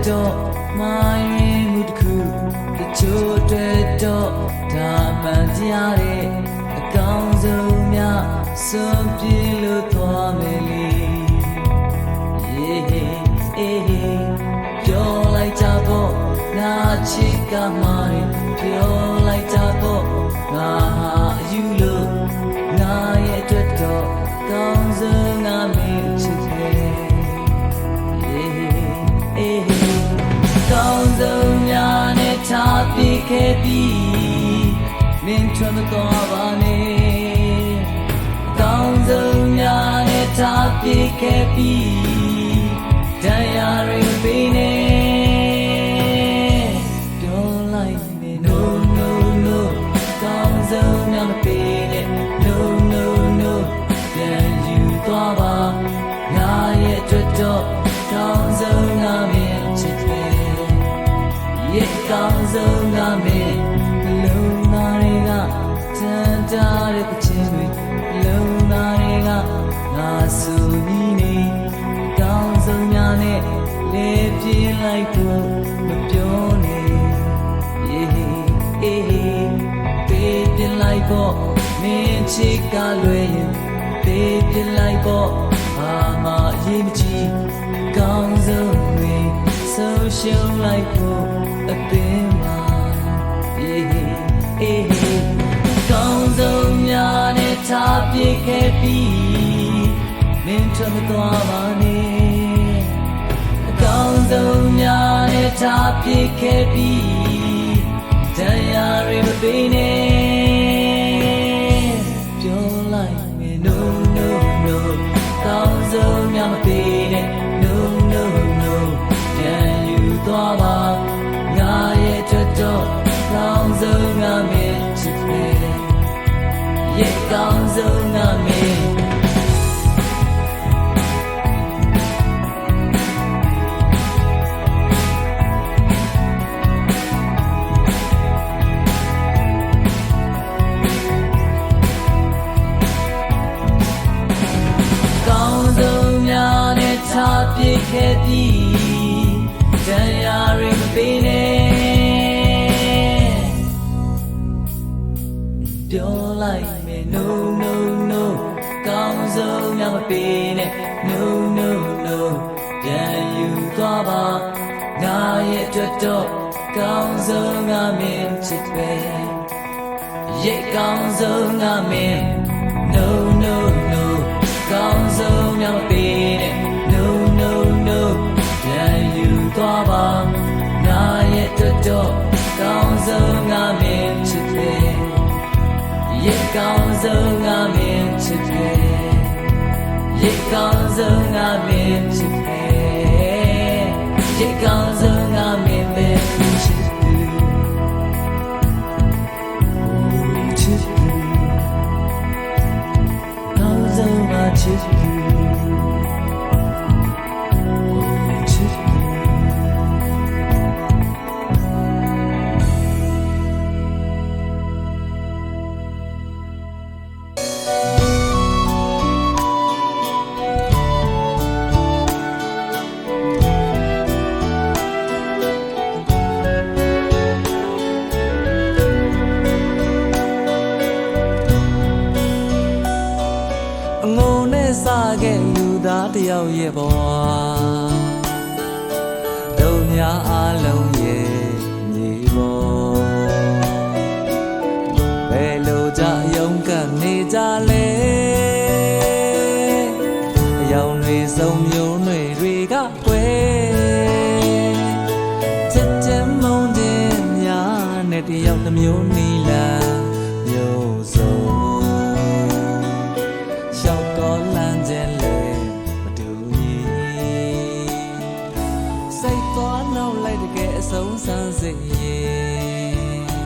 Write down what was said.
တော့မိုင်းမှုတစ်ခုတချို့အတွက်တော့ဒါမှန်တရားတဲ့အကောင်းဆုံးများစွန့်ပြေးလို့သွားမယ်လေပြောလိုက်ကြပေါ့ငါချစ်ကမှပြောလိုက်ကြပေါ့ငါဟာအယူလို့ငါရဲ့အတွက်တော့ကောင်းဆုံးငါမင်းချစ်တယ်ကောင်းဆုံးများနဲ့ထားပြခဲ့ပြီးမင်းထွက်မသွားပါနဲ့ကောင်းဆုံးများနဲ့ထားပြခဲ့ပြီးတရားတွေပေးနေdon't like me no no no ကောင်းဆုံးများမပေးနဲ့ no no no ပြန်ယူသွားပါငါရဲ့အတွက်တော့ကောင်းဆုံးငါမင်းချစ်တယ်ရဲ့ကောင်းဆုံးငါမင်းလုံးသားတွေကတန်တားတဲ့ချင်းတွေလုံးသားတွေကငါဆိုပြီးနေကောင်းဆုံးများနဲ့လေပြေးလိုက်ဖို့မပြောနဲ့ပေးပြလိုက်ဖို့မင်းချစ်ကလွယ်ရင်ပေးပြလိုက်ဖို့ဘာမှအရေးမကြီးကောင်းဆုံးတွေဆုံးရှုံးလိုက်ဖို့အပင်မှာကောင်းဆုံးများနဲ့ထားပြခဲ့ပြီးမင်းထွက်မသွားပါနဲ့အကောင်းဆုံးများနဲ့ထားပြခဲ့ပြီးတရားတွေမပေးနဲ့ပြောလိုက်မယ် no no no ကောင်းဆုံးများမပေးနဲ့ no no no ပြန်ယူသွားပါငါရဲ့အတွက်တော့ကောင်းဆုံးငါမင်းချစ်တယ်ရဲ့ကောင်းဆုံးငါမင်းထားပြခဲ့ပြီးတရားတွေမပေးနဲ့ပြောလိုက်မယ် no no no ကောင်းဆုံးများမပေးနဲ့ no no no ပြန်ယူသွားပါငါရဲ့အတွက်တော့ကောင်းဆုံးငါမင်းချစ်ပဲရဲ့ကောင်းဆုံးငါမင်း no no no ကောင်းဆုံးများမပေးနဲ့no no no ပြန်ယူသွားပါငါရဲ့အတွက်တော့ကောင်းဆုံးငါမင်းချစ်တယ်ရဲ့ကောင်းဆုံးငါမင်းချစ်တယ်ရဲ့ကောင်းဆုံးငါမင်းချစ်တယ်ရဲ့ကောင်းဆုံးငါမင်းပဲချစ်တယ်ချစ်တယ်ကောင်းဆုံးငါချစ်တယ်စားခဲ့လူသားတယောက်ရဲ့ဘဝတို့များအားလုံးရဲ့မြေပေါ်ဘယ်လိုကြရုန်းကန်နေကြလဲအယောင်တွေစုံမျိုးတွေကကွယ်ချစ်ချင်မုန်းခြင်းများနဲ့တယောက်တစ်မျိုးနီလာမျိုးစုံဆုံးဆန်းစေ